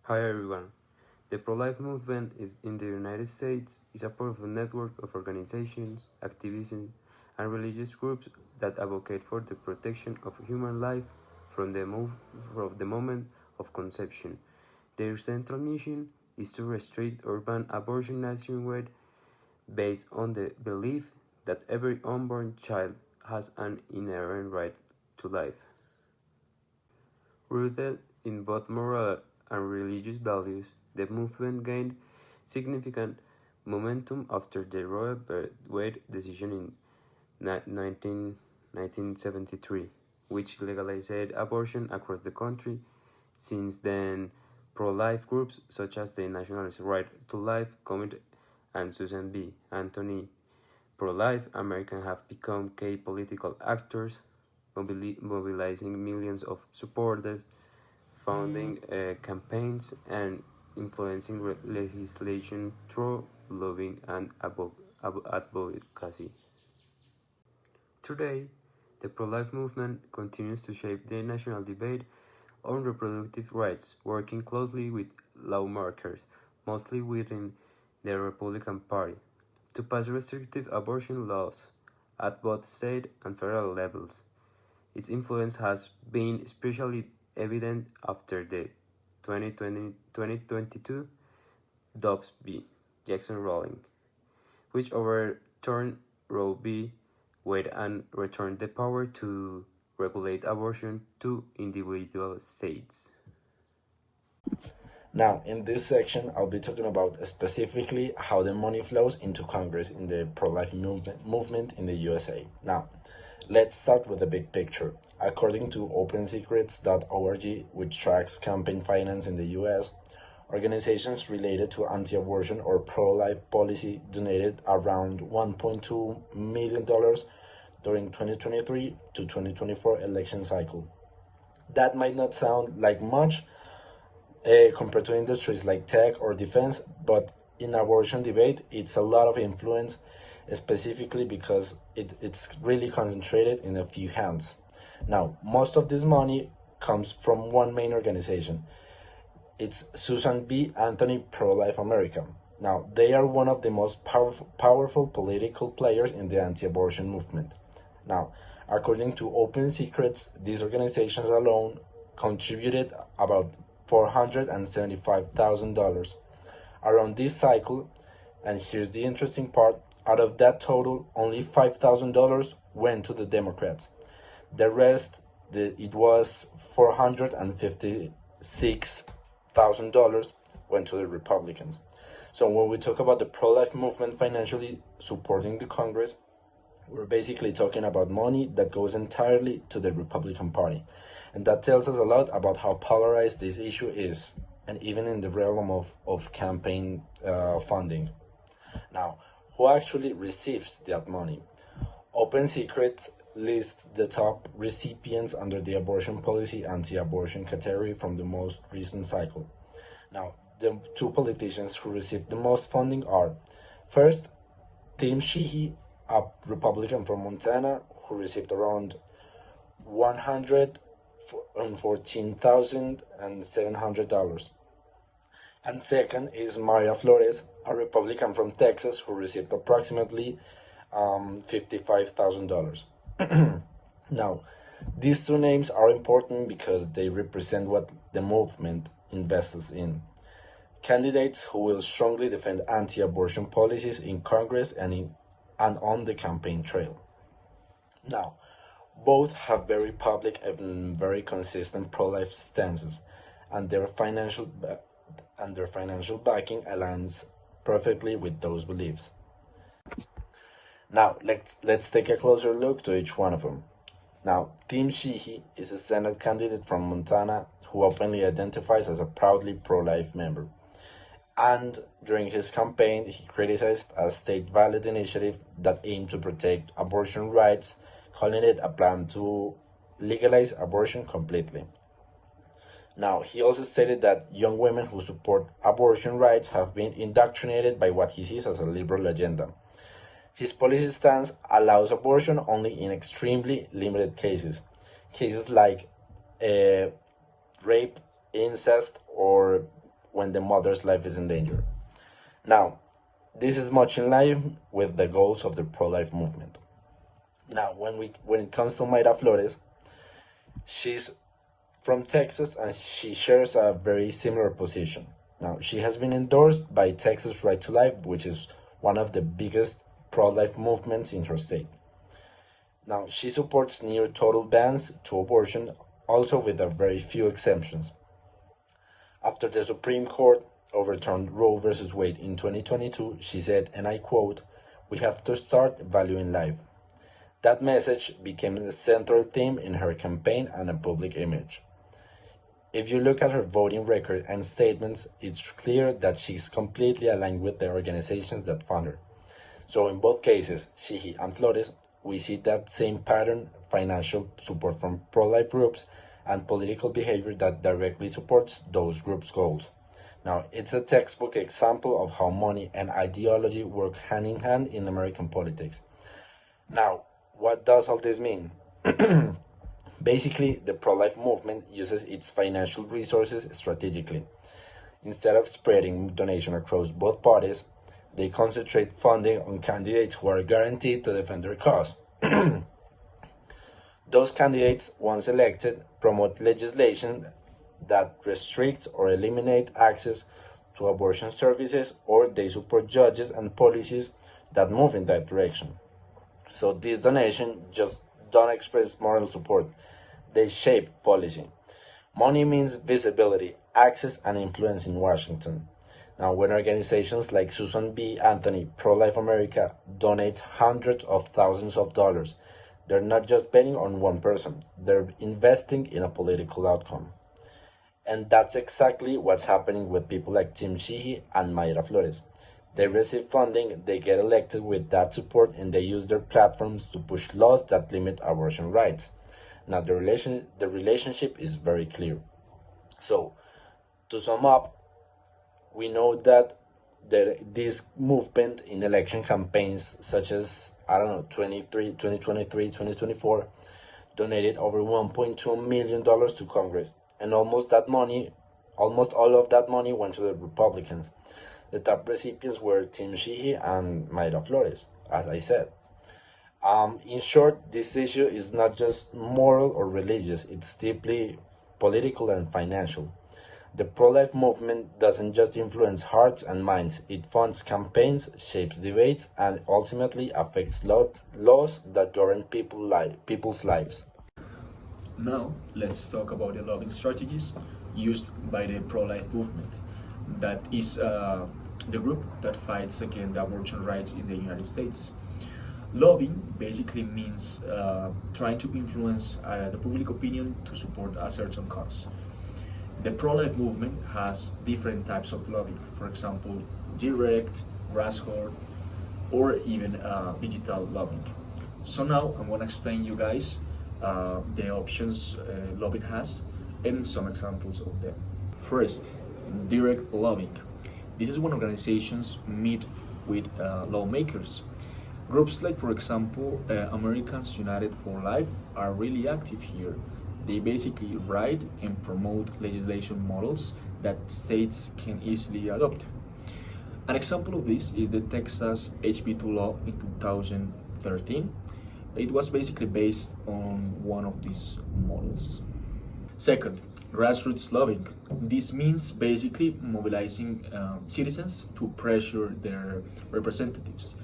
Hi everyone. The pro-life movement is in the United States is a powerful network of organizations, activism, and religious groups that advocate for the protection of human life from the moment of conception. Their central mission is to restrict urban abortion nationwide based on the belief that every unborn child has an inherent right to life. Rooted in both moral and religious values, the movement gained significant momentum after the Roe v. Wade decision in 1973, which legalized abortion across the country. Since then, pro-life groups such as the National Right to Life Committee and Susan B. Anthony Pro-Life American have become key political actors, mobilizing millions of supporters, funding campaigns, and influencing legislation through lobbying and advocacy. Today, the pro-life movement continues to shape the national debate on reproductive rights, working closely with lawmakers, mostly within the Republican Party, to pass restrictive abortion laws at both state and federal levels. Its influence has been especially evident after the 2022 Dobbs v. Jackson ruling, which overturned Roe v. Wade and returned the power to regulate abortion to individual states. Now, in this section, I'll be talking about specifically how the money flows into Congress in the pro-life movement in the USA. Now, let's start with the big picture. According to OpenSecrets.org, which tracks campaign finance in the US, organizations related to anti-abortion or pro-life policy donated around $1.2 million during 2023 to 2024 election cycle. That might not sound like much, compared to industries like tech or defense, but in abortion debate, it's a lot of influence, specifically because it's really concentrated in a few hands. Now, most of this money comes from one main organization. It's Susan B. Anthony Pro-Life America. Now, they are one of the most powerful political players in the anti-abortion movement. Now, according to Open Secrets, these organizations alone contributed about $475,000 around this cycle, and here's the interesting part: out of that total, only $5,000 went to the Democrats. The rest, it was $456,000 went to the Republicans. So when we talk about the pro-life movement financially supporting the Congress, we're basically talking about money that goes entirely to the Republican Party. And that tells us a lot about how polarized this issue is, and even in the realm of campaign funding. Now, who actually receives that money? Open Secrets lists the top recipients under the abortion policy anti-abortion category from the most recent cycle. Now, the two politicians who received the most funding are, first, Tim Sheehy, a Republican from Montana, who received around $114,700. And second is Maria Flores, a Republican from Texas, who received approximately $55,000. Now, these two names are important because they represent what the movement invests in. Candidates who will strongly defend anti-abortion policies in Congress and on the campaign trail. Now, both have very public and very consistent pro-life stances, and their financial backing aligns perfectly with those beliefs. Now, let's take a closer look to each one of them. Now, Tim Sheehy is a Senate candidate from Montana who openly identifies as a proudly pro-life member. And during his campaign, he criticized a state ballot initiative that aimed to protect abortion rights, calling it a plan to legalize abortion completely. Now, he also stated that young women who support abortion rights have been indoctrinated by what he sees as a liberal agenda. His policy stance allows abortion only in extremely limited cases. Cases like rape, incest, or when the mother's life is in danger. Now, this is much in line with the goals of the pro-life movement. Now, when it comes to Mayra Flores, she's from Texas and she shares a very similar position. Now, she has been endorsed by Texas Right to Life, which is one of the biggest pro-life movements in her state. Now, she supports near total bans to abortion, also with a very few exemptions. After the Supreme Court overturned Roe v. Wade in 2022, she said, and I quote, "We have to start valuing life." That message became the central theme in her campaign and a public image. If you look at her voting record and statements, it's clear that she's completely aligned with the organizations that fund her. So in both cases, Sheehy and Flores, we see that same pattern: financial support from pro-life groups and political behavior that directly supports those groups' goals. Now, it's a textbook example of how money and ideology work hand in hand in American politics. Now, what does all this mean? Basically, the pro-life movement uses its financial resources strategically. Instead of spreading donation across both parties, they concentrate funding on candidates who are guaranteed to defend their cause. Those candidates, once elected, promote legislation that restricts or eliminate access to abortion services, or they support judges and policies that move in that direction. So these donations just don't express moral support, they shape policy. Money means visibility, access, and influence in Washington. Now, when organizations like Susan B. Anthony, Pro-Life America, donate hundreds of thousands of dollars, they're not just betting on one person, they're investing in a political outcome. And that's exactly what's happening with people like Tim Sheehy and Mayra Flores. They receive funding, they get elected with that support, and they use their platforms to push laws that limit abortion rights. Now, the relationship is very clear. So, to sum up, we know that this movement in election campaigns such as, 2023, 2024, donated over $1.2 million to Congress. And almost all of that money went to the Republicans. The top recipients were Tim Sheehy and Mayra Flores, as I said. In short, this issue is not just moral or religious, it's deeply political and financial. The pro-life movement doesn't just influence hearts and minds, it funds campaigns, shapes debates, and ultimately affects laws that govern people's lives. Now, let's talk about the lobbying strategies used by the pro-life movement. That is the group that fights against the abortion rights in the United States. Lobbying basically means trying to influence the public opinion to support a certain cause. The pro-life movement has different types of lobbying, for example, direct, grassroots, or even digital lobbying. So now I'm going to explain you guys the options lobbying has and some examples of them. First, direct lobbying. This is when organizations meet with lawmakers. Groups like, for example, Americans United for Life are really active here. They basically write and promote legislation models that states can easily adopt. An example of this is the Texas HB2 law in 2013. It was basically based on one of these models. Second, grassroots lobbying. This means basically mobilizing citizens to pressure their representatives.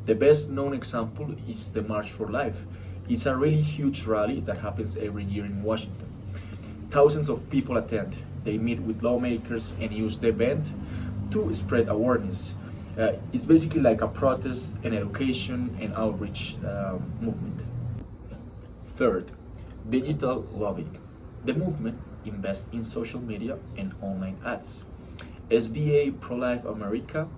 The best known example is the March for Life. It's a really huge rally that happens every year in Washington. Thousands of people attend. They meet with lawmakers and use the event to spread awareness. It's basically like a protest and education and outreach movement. Third, digital lobbying. The movement invests in social media and online ads. SBA Pro-Life America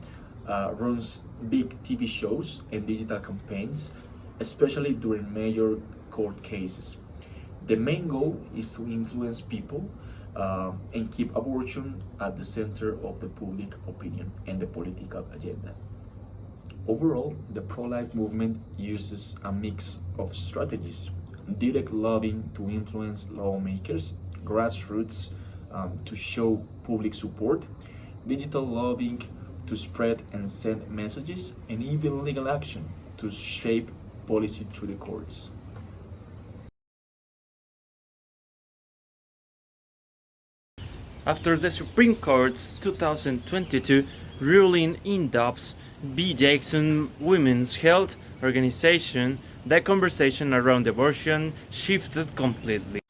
runs big TV shows and digital campaigns, especially during major court cases. The main goal is to influence people and keep abortion at the center of the public opinion and the political agenda. Overall, the pro-life movement uses a mix of strategies: direct lobbying to influence lawmakers, grassroots to show public support, digital lobbying to spread and send messages, and even legal action to shape policy through the courts. After the Supreme Court's 2022 ruling in Dobbs v. Jackson Women's Health Organization, the conversation around abortion shifted completely.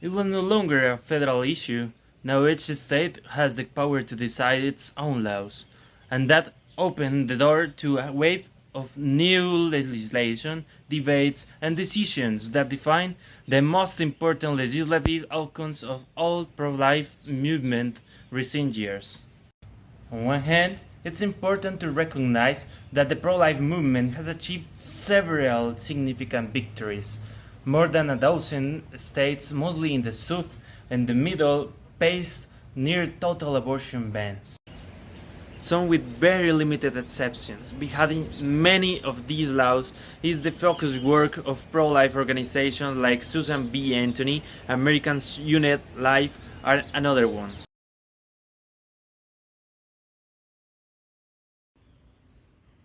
It was no longer a federal issue. Now each state has the power to decide its own laws, and that opened the door to a wave of new legislation, debates, and decisions that define the most important legislative outcomes of all pro-life movement recent years. On one hand, it's important to recognize that the pro-life movement has achieved several significant victories. More than a dozen states, mostly in the South and the Middle, passed near total abortion bans. Some with very limited exceptions. Behind many of these laws is the focused work of pro-life organizations like Susan B. Anthony, Americans Unite Life, and other ones.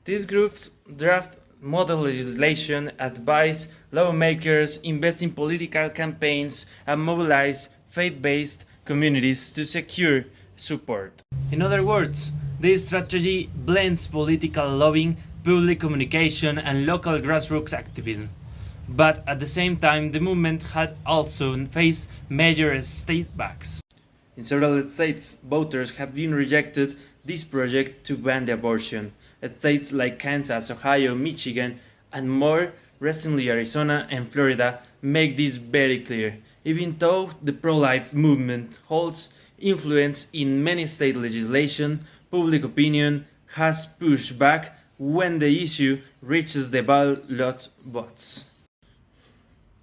These groups draft model legislation, advise lawmakers, invest in political campaigns, and mobilize faith-based communities to secure support. In other words, this strategy blends political lobbying, public communication, and local grassroots activism. But at the same time, the movement had also faced major state backs. In several states, voters have been rejected this project to ban the abortion. States like Kansas, Ohio, Michigan, and more recently Arizona and Florida make this very clear. Even though the pro-life movement holds influence in many state legislation, public opinion has pushed back when the issue reaches the ballot box.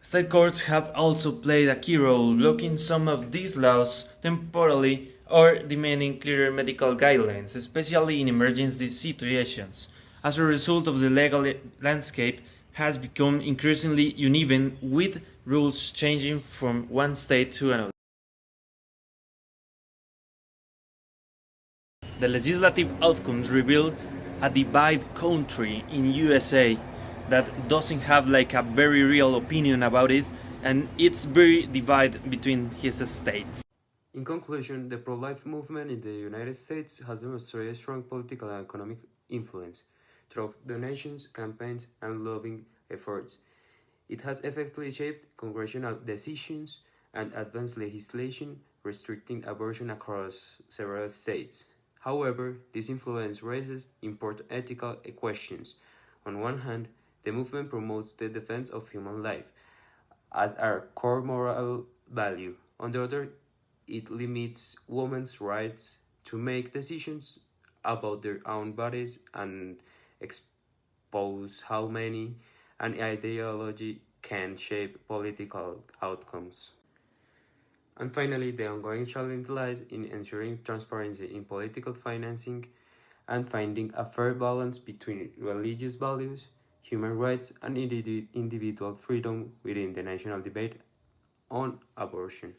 State courts have also played a key role blocking some of these laws temporarily or demanding clearer medical guidelines, especially in emergency situations. As a result of the legal landscape has become increasingly uneven, with rules changing from one state to another. The legislative outcomes reveal a divided country in USA that doesn't have like a very real opinion about it, and it's very divided between his states. In conclusion, the pro-life movement in the United States has demonstrated strong political and economic influence through donations, campaigns, and lobbying efforts. It has effectively shaped congressional decisions and advanced legislation restricting abortion across several states. However, this influence raises important ethical questions. On one hand, the movement promotes the defense of human life as our core moral value. On the other, it limits women's rights to make decisions about their own bodies and expose how many an ideology can shape political outcomes. And finally, the ongoing challenge lies in ensuring transparency in political financing and finding a fair balance between religious values, human rights, and individual freedom within the national debate on abortion.